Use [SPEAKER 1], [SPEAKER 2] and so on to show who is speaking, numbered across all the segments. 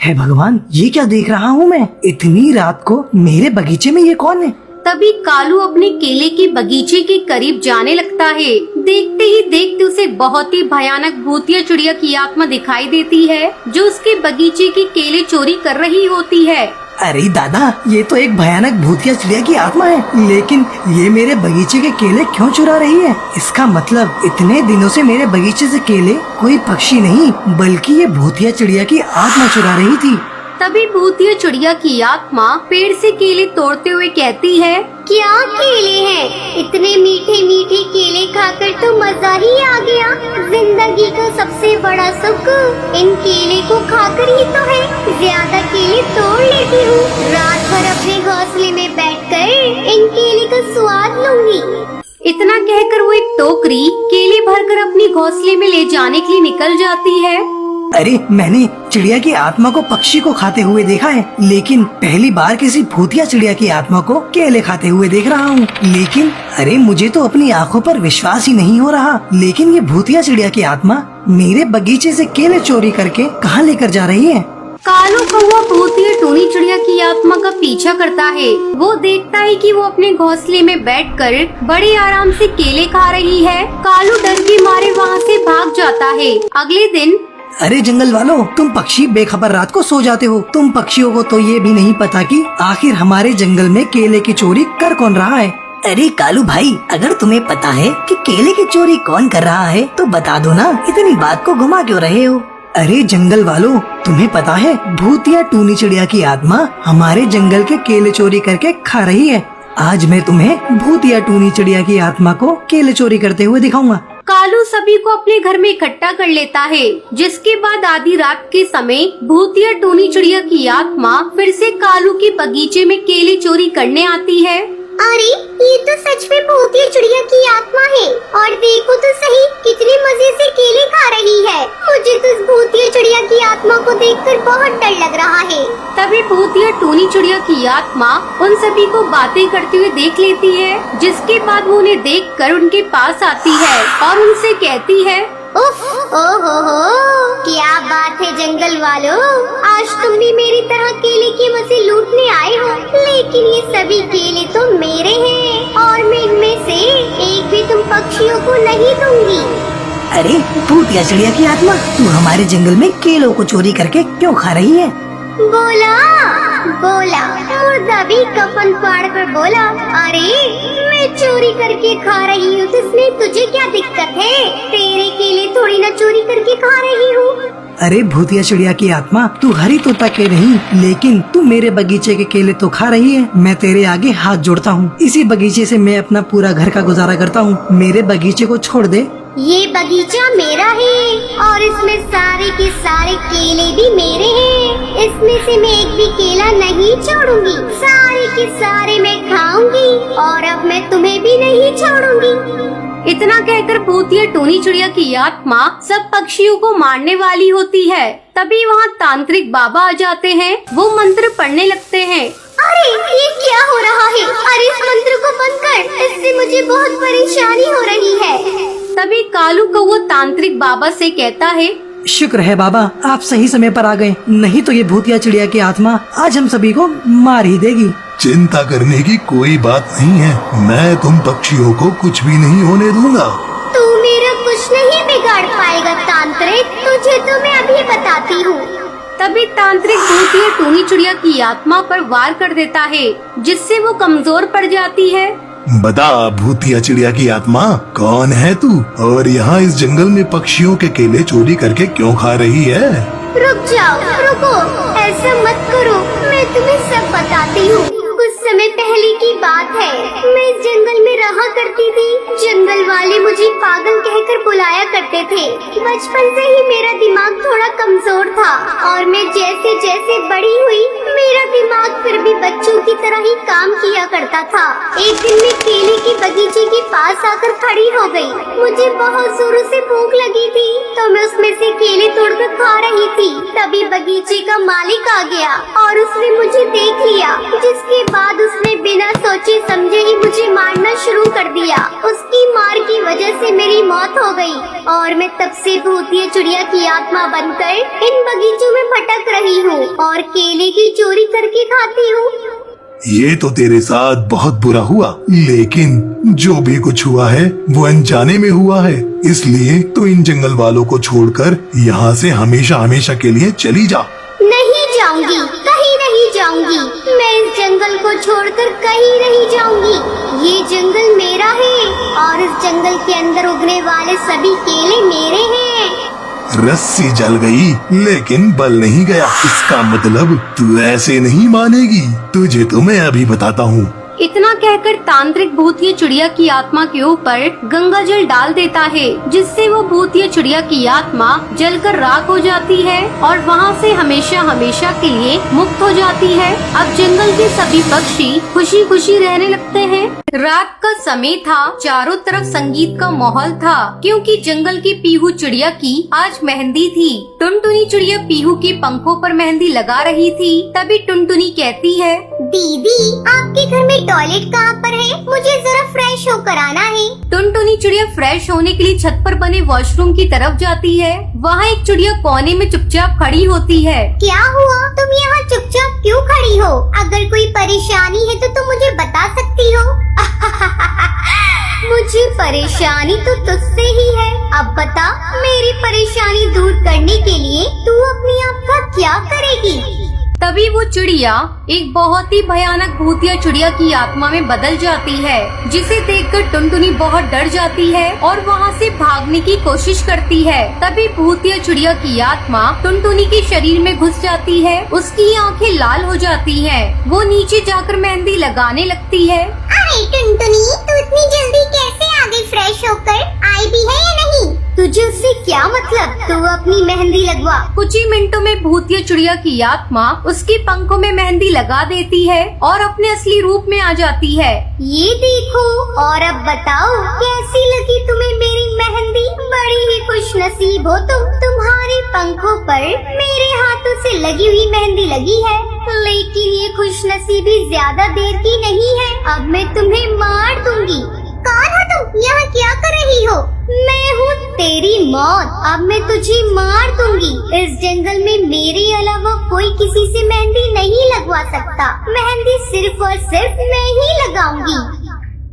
[SPEAKER 1] है भगवान, ये क्या देख रहा हूँ मैं? इतनी रात को मेरे बगीचे में ये कौन है?
[SPEAKER 2] तभी कालू अपने केले के बगीचे के करीब जाने लगता है। देखते ही देखते उसे बहुत ही भयानक भूतिया चिड़िया की आत्मा दिखाई देती है, जो उसके बगीचे के केले चोरी कर रही होती है।
[SPEAKER 1] अरे दादा, ये तो एक भयानक भूतिया चिड़िया की आत्मा है, लेकिन ये मेरे बगीचे के केले क्यों चुरा रही है? इसका मतलब इतने दिनों से मेरे बगीचे से केले कोई पक्षी नहीं बल्कि ये भूतिया चिड़िया की आत्मा चुरा रही थी।
[SPEAKER 2] तभी भूतिया चिड़िया की आत्मा पेड़ से केले तोड़ते हुए कहती है,
[SPEAKER 3] क्या केले हैं? इतने मीठे मीठे केले खाकर तो मजा ही आ गया। जिंदगी का सबसे बड़ा सुख इन केले को खाकर ही तो है। ज्यादा केले तोड़ लेती हूँ, रात भर अपने घोंसले में बैठकर इन केले का स्वाद लूंगी।
[SPEAKER 2] इतना कहकर वो एक टोकरी केले भरकर अपनी घोंसले में ले जाने के लिए निकल जाती है।
[SPEAKER 1] अरे मैंने चिड़िया की आत्मा को पक्षी को खाते हुए देखा है, लेकिन पहली बार किसी भूतिया चिड़िया की आत्मा को केले खाते हुए देख रहा हूँ। लेकिन अरे मुझे तो अपनी आंखों पर विश्वास ही नहीं हो रहा। लेकिन ये भूतिया चिड़िया की आत्मा मेरे बगीचे से केले चोरी करके कहाँ लेकर जा रही है?
[SPEAKER 2] कालू कौवा भूतिया टूनी चिड़िया की आत्मा का पीछा करता है। वो देखता है कि वो अपने घोंसले में बैठकर बड़े आराम से केले खा रही है। कालू डर के मारे वहाँ से भाग जाता है। अगले दिन
[SPEAKER 1] अरे जंगल वालों, तुम पक्षी बेखबर रात को सो जाते हो। तुम पक्षियों को तो ये भी नहीं पता कि आखिर हमारे जंगल में केले की चोरी कर कौन रहा है। अरे कालू भाई, अगर तुम्हें पता है कि केले की चोरी कौन कर रहा है तो बता दो ना, इतनी बात को घुमा क्यों रहे हो? अरे जंगल वालों, तुम्हें पता है भूतिया टूनी चिड़िया की आत्मा हमारे जंगल के केले चोरी करके खा रही है। आज मैं तुम्हें भूतिया टूनी चिड़िया की आत्मा को केले चोरी करते हुए दिखाऊंगा।
[SPEAKER 2] कालू सभी को अपने घर में इकट्ठा कर लेता है, जिसके बाद आधी रात के समय भूतिया टूनी चिड़िया की आत्मा फिर से कालू के बगीचे में केले चोरी करने आती है।
[SPEAKER 3] अरे ये तो सच में भूतिया चिड़िया की आत्मा है, और देखो तो सही कितने मजे से केले खा रही है। मुझे तो इस भूतिया चिड़िया की आत्मा को देखकर बहुत डर लग रहा है।
[SPEAKER 2] तभी भूतिया टूनी चिड़िया की आत्मा उन सभी को बातें करते हुए देख लेती है, जिसके बाद वो उन्हें देखकर उनके पास आती है और उनसे कहती है,
[SPEAKER 3] उफ, ओहो, क्या बात है जंगल वालों, आज तुम भी मेरी तरह केले के मजे लूटने आए हो। लेकिन ये सभी केले तो मेरे हैं और मैं इनमें से एक भी तुम पक्षियों को नहीं दूंगी।
[SPEAKER 1] अरे भूतिया चिड़िया की आत्मा, तू हमारे जंगल में केलों को चोरी करके क्यों खा रही है?
[SPEAKER 3] बोला मुर्दा भी कफन फाड़ कर बोला, अरे मैं चोरी करके खा रही हूँ तो इसमें तुझे क्या दिक्कत है? तेरे केले थोड़ी ना चोरी करके खा रही हूँ।
[SPEAKER 1] अरे भूतिया चिड़िया की आत्मा, तू हरी तोता के नहीं, लेकिन तू मेरे बगीचे के केले तो खा रही है। मैं तेरे आगे हाथ जोड़ता हूँ, इसी बगीचे से मैं अपना पूरा घर का गुजारा करता हूँ। मेरे बगीचे को छोड़ दे।
[SPEAKER 3] ये बगीचा मेरा है और इसमें सारे के सारे केले भी मेरे हैं। इसमें से मैं एक भी केला नहीं छोड़ूंगी, सारे के सारे मैं खाऊंगी और अब मैं तुम्हें भी नहीं छोड़ूंगी।
[SPEAKER 2] इतना कहकर भूतिया टूनी चिड़िया की आत्मा सब पक्षियों को मारने वाली होती है। तभी वहाँ तांत्रिक बाबा आ जाते हैं। वो मंत्र पढ़ने लगते हैं।
[SPEAKER 3] अरे ये क्या हो रहा है? अरे इस मंत्र को बंद कर, इससे मुझे बहुत परेशानी हो रही है।
[SPEAKER 2] तभी कालू कौवा तांत्रिक बाबा से कहता है,
[SPEAKER 1] शुक्र है बाबा, आप सही समय पर आ गए, नहीं तो ये भूतिया चिड़िया की आत्मा आज हम सभी को मार ही देगी।
[SPEAKER 4] चिंता करने की कोई बात नहीं है, मैं तुम पक्षियों को कुछ भी नहीं होने दूंगा।
[SPEAKER 3] तू मेरा कुछ नहीं बिगाड़ पाएगा तांत्रिक, तुझे तो मैं अभी बताती हूँ।
[SPEAKER 2] तभी तांत्रिक भूतिया टूनी चिड़िया की आत्मा पर वार कर देता है, जिससे वो कमजोर पड़ जाती है।
[SPEAKER 4] बता भूतिया चिड़िया की आत्मा, कौन है तू और यहाँ इस जंगल में पक्षियों के केले चोरी करके क्यों खा रही है?
[SPEAKER 3] रुक जाओ, रुको, ऐसा मत करो, मैं तुम्हें सब बताती हूँ। कुछ समय पहले की बात है, मैं इस जंगल में रहा करती थी। जंगल वाले मुझे पागल कहकर बुलाया करते थे। बचपन से ही मेरा दिमाग थोड़ा कमजोर था और मैं जैसे जैसे बड़ी हुई मेरा दिमाग फिर भी बच्चों की तरह ही काम किया करता था। एक दिन मैं केले के बगीचे के पास आकर खड़ी हो गई। मुझे बहुत जोरों से भूख लगी थी तो मैं उसमें से केले तोड़कर खा रही थी। तभी बगीचे का मालिक आ गया और उसने मुझे देख लिया, जिसके बाद उसने बिना सोचे समझे ही मुझे मारना शुरू कर दिया। उसकी मार की वजह से मेरी मौत हो गई और मैं तब से भूतिया चिड़िया की आत्मा बनकर इन बगीचों में भटक रही हूँ और केले की चोरी करके खाती हूँ।
[SPEAKER 4] ये तो तेरे साथ बहुत बुरा हुआ, लेकिन जो भी कुछ हुआ है वो अनजाने में हुआ है, इसलिए तो इन जंगल वालों को छोड़कर यहाँ से हमेशा हमेशा के लिए चली जा।
[SPEAKER 3] नहीं जाऊंगी, कहीं नहीं जाऊंगी। मैं इस जंगल को छोड़कर कहीं नहीं जाऊंगी। ये जंगल मेरा है और इस जंगल के अंदर उगने वाले सभी केले मेरे हैं।
[SPEAKER 4] रस्सी जल गई लेकिन बल नहीं गया, इसका मतलब तू ऐसे नहीं मानेगी। तुझे तो मैं अभी बताता हूँ।
[SPEAKER 2] इतना कहकर तांत्रिक भूतिया चिड़िया की आत्मा के ऊपर गंगा जल डाल देता है, जिससे वो भूतिया चिड़िया की आत्मा जलकर राख हो जाती है और वहाँ से हमेशा हमेशा के लिए मुक्त हो जाती है। अब जंगल के सभी पक्षी खुशी खुशी रहने लगते हैं। रात का समय था, चारों तरफ संगीत का माहौल था, क्योंकि जंगल की पीहू चिड़िया की आज मेहंदी थी। टुनटुनी चिड़िया पीहू के पंखों पर मेहंदी लगा रही थी। तभी टुनटुनी कहती है,
[SPEAKER 3] दीदी आपके घर में टॉयलेट कहाँ पर है? मुझे जरा फ्रेश होकर आना है।
[SPEAKER 2] टुनटुनी चिड़िया फ्रेश होने के लिए छत पर बने वॉशरूम की तरफ जाती है। वहाँ एक चिड़िया कोने में चुपचाप खड़ी होती है।
[SPEAKER 3] क्या हुआ? तुम यहाँ चुपचाप क्यों खड़ी हो? अगर कोई परेशानी है तो तुम मुझे बता सकती हो। मुझे परेशानी तो तुझसे ही है। अब बता, मेरी परेशानी दूर करने के लिए तू अपने आप का क्या करेगी?
[SPEAKER 2] तभी वो चिड़िया एक बहुत ही भयानक भूतिया चिड़िया की आत्मा में बदल जाती है, जिसे देखकर टुनटुनी बहुत डर जाती है और वहाँ से भागने की कोशिश करती है। तभी भूतिया चिड़िया की आत्मा टुनटुनी के शरीर में घुस जाती है। उसकी आंखें लाल हो जाती हैं। वो नीचे जाकर मेहंदी लगाने लगती है।
[SPEAKER 3] अरे टुनटुनी, तू इतनी जल्दी कैसे आ गई फ्रेश होकर? आई भी है या नहीं? तुझे उससे क्या मतलब? तू अपनी मेहंदी लगवा।
[SPEAKER 2] कुछ ही मिनटों में भूतिया चिड़िया की आत्मा उसके पंखों में मेहंदी लगा देती है और अपने असली रूप में आ जाती है।
[SPEAKER 3] ये देखो, और अब बताओ कैसी लगी तुम्हें मेरी मेहंदी? बड़ी ही खुशनसीब हो तुम। तुम्हारे पंखों पर मेरे हाथों से लगी हुई मेहंदी लगी है, लेकिन ये खुशनसीबी ज्यादा देर की नहीं है। अब मैं तुम्हें मार दूंगी। कौन हो तुम? यहाँ क्या कर रही हो? मैं हूँ तेरी मौत। अब मैं तुझे मार दूंगी। इस जंगल में मेरे अलावा कोई किसी से मेहंदी नहीं लगवा सकता। मेहंदी सिर्फ और सिर्फ मैं ही लगाऊंगी।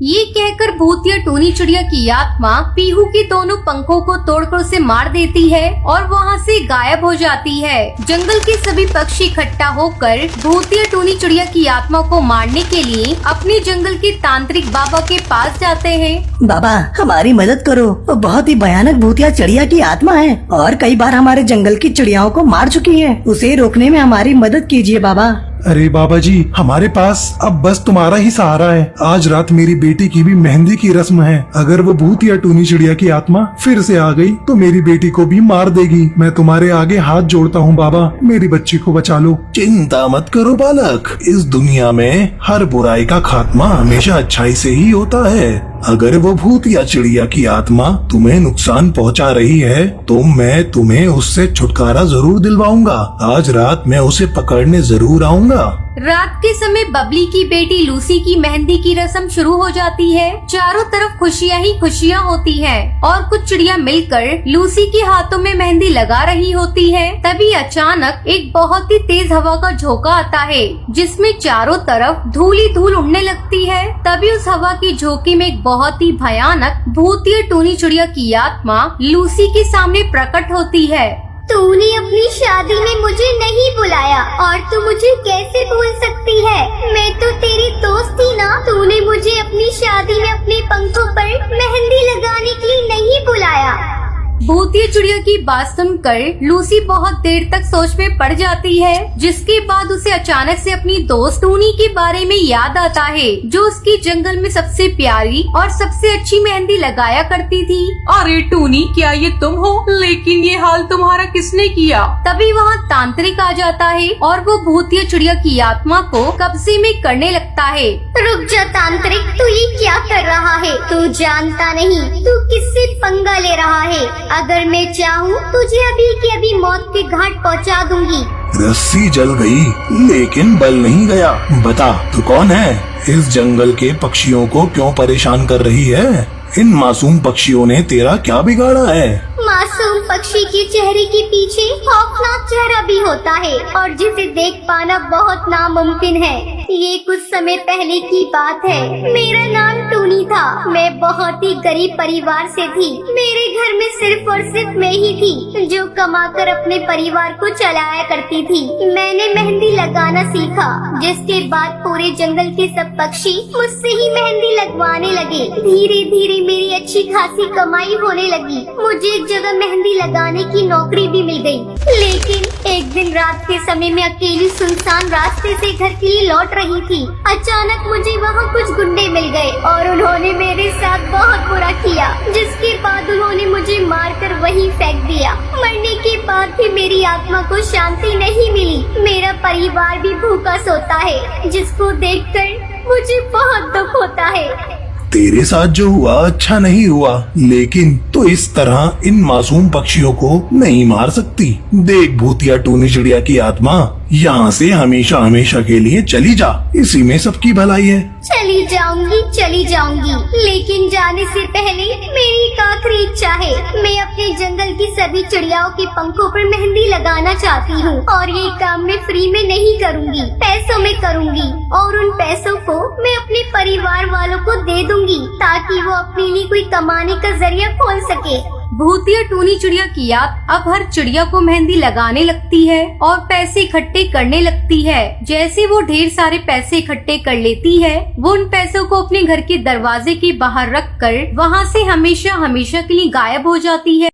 [SPEAKER 2] ये कहकर भूतिया टूनी चिड़िया की आत्मा पीहू के दोनों पंखों को तोड़कर उसे मार देती है और वहाँ से गायब हो जाती है। जंगल के सभी पक्षी इकट्ठा होकर भूतिया टूनी चिड़िया की आत्मा को मारने के लिए अपने जंगल के तांत्रिक बाबा के पास जाते हैं।
[SPEAKER 1] बाबा हमारी मदद करो, वो बहुत ही भयानक भूतिया चिड़िया की आत्मा है और कई बार हमारे जंगल की चिड़ियाओं को मार चुकी है। उसे रोकने में हमारी मदद कीजिए बाबा।
[SPEAKER 5] अरे बाबा जी, हमारे पास अब बस तुम्हारा ही सहारा है। आज रात मेरी बेटी की भी मेहंदी की रस्म है। अगर वो भूत या टूनी चिड़िया की आत्मा फिर से आ गई तो मेरी बेटी को भी मार देगी। मैं तुम्हारे आगे हाथ जोड़ता हूँ बाबा, मेरी बच्ची को बचा लो।
[SPEAKER 4] चिंता मत करो बालक, इस दुनिया में हर बुराई का खात्मा हमेशा अच्छाई से ही होता है। अगर वो भूत या चिड़िया की आत्मा तुम्हें नुकसान पहुंचा रही है तो मैं तुम्हें उससे छुटकारा जरूर दिलवाऊंगा। आज रात मैं उसे पकड़ने जरूर आऊंगा।
[SPEAKER 2] रात के समय बबली की बेटी लूसी की मेहंदी की रस्म शुरू हो जाती है। चारों तरफ खुशियाँ ही खुशियाँ होती हैं और कुछ चिड़िया मिलकर लूसी के हाथों में मेहंदी लगा रही होती है। तभी अचानक एक बहुत ही तेज हवा का झोंका आता है, जिसमें चारों तरफ धूल ही धूल उड़ने लगती है। तभी उस हवा की झोंके में एक बहुत ही भयानक भूतिया टूनी चिड़िया की आत्मा लूसी के सामने प्रकट होती है।
[SPEAKER 3] तूने अपनी शादी में मुझे नहीं बुलाया और तू मुझे कैसे भूल सकती है? मैं तो तेरी दोस्त थी ना। तूने मुझे अपनी शादी में अपने पंखों पर मेहंदी लगाने के लिए नहीं बुलाया।
[SPEAKER 2] भूतिया चिड़िया की बात सुनकर लूसी बहुत देर तक सोच में पड़ जाती है, जिसके बाद उसे अचानक से अपनी दोस्त टूनी के बारे में याद आता है, जो उसकी जंगल में सबसे प्यारी और सबसे अच्छी मेहंदी लगाया करती थी।
[SPEAKER 6] अरे टूनी, क्या ये तुम हो? लेकिन ये हाल तुम्हारा किसने किया?
[SPEAKER 2] तभी वहाँ तांत्रिक आ जाता है और वो भूतिया चिड़िया की आत्मा को कब्जे में करने लगता है।
[SPEAKER 3] रुक जा तांत्रिक, तू ये क्या कर रहा है? तू जानता नहीं तू किससे पंगा ले रहा है। अगर मैं चाहूँ तुझे अभी के अभी मौत के घाट पहुँचा दूंगी।
[SPEAKER 4] रस्सी जल गई लेकिन बल नहीं गया। बता तू कौन है? इस जंगल के पक्षियों को क्यों परेशान कर रही है? इन मासूम पक्षियों ने तेरा क्या बिगाड़ा है?
[SPEAKER 3] मासूम पक्षी के चेहरे के पीछे खौफनाक चेहरा भी होता है और जिसे देख पाना बहुत नामुमकिन है। ये कुछ समय पहले की बात है। मेरा नाम टूनी था। मैं बहुत ही गरीब परिवार से थी। मेरे घर में सिर्फ और सिर्फ मैं ही थी जो कमाकर अपने परिवार को चलाया करती थी। मैंने मेहंदी लगाना सीखा, जिसके बाद पूरे जंगल के सब पक्षी मुझसे ही मेहंदी लगवाने लगे। धीरे धीरे मेरी अच्छी खासी कमाई होने लगी। मुझे एक जगह मेहंदी लगाने की नौकरी भी मिल गई। लेकिन एक दिन रात के समय में अकेली सुनसान रास्ते से घर के लिए लौट रही थी। अचानक मुझे वहाँ कुछ गुंडे मिल गए और उन्होंने मेरे साथ बहुत बुरा किया, जिसके बाद उन्होंने मुझे मारकर वहीं फेंक दिया। मरने के बाद भी मेरी आत्मा को शांति नहीं मिली। मेरा परिवार भी भूखा सोता है, जिसको देखकर मुझे बहुत दुख होता है।
[SPEAKER 4] तेरे साथ जो हुआ अच्छा नहीं हुआ, लेकिन तो इस तरह इन मासूम पक्षियों को नहीं मार सकती। देख भूतिया टूनी चिड़िया की आत्मा, यहाँ से हमेशा हमेशा के लिए चली जा, इसी में सबकी भलाई है।
[SPEAKER 3] चली जाऊंगी, लेकिन जाने से पहले मेरी एक आखिरी इच्छा है। मैं अपने जंगल की सभी चिड़ियाओं के पंखों पर मेहंदी लगाना चाहती हूँ और ये काम मैं फ्री में नहीं करूँगी, पैसों में करूँगी और उन पैसों को मैं अपने परिवार वालों को दे दूंगी ताकि वो अपने लिए कोई कमाने का जरिया खोल सके।
[SPEAKER 2] भूतिया टूनी चिड़िया की याद अब हर चिड़िया को मेहंदी लगाने लगती है और पैसे इकट्ठे करने लगती है। जैसे वो ढेर सारे पैसे इकट्ठे कर लेती है, वो उन पैसों को अपने घर के दरवाजे के बाहर रख कर वहाँ से हमेशा हमेशा के लिए गायब हो जाती है।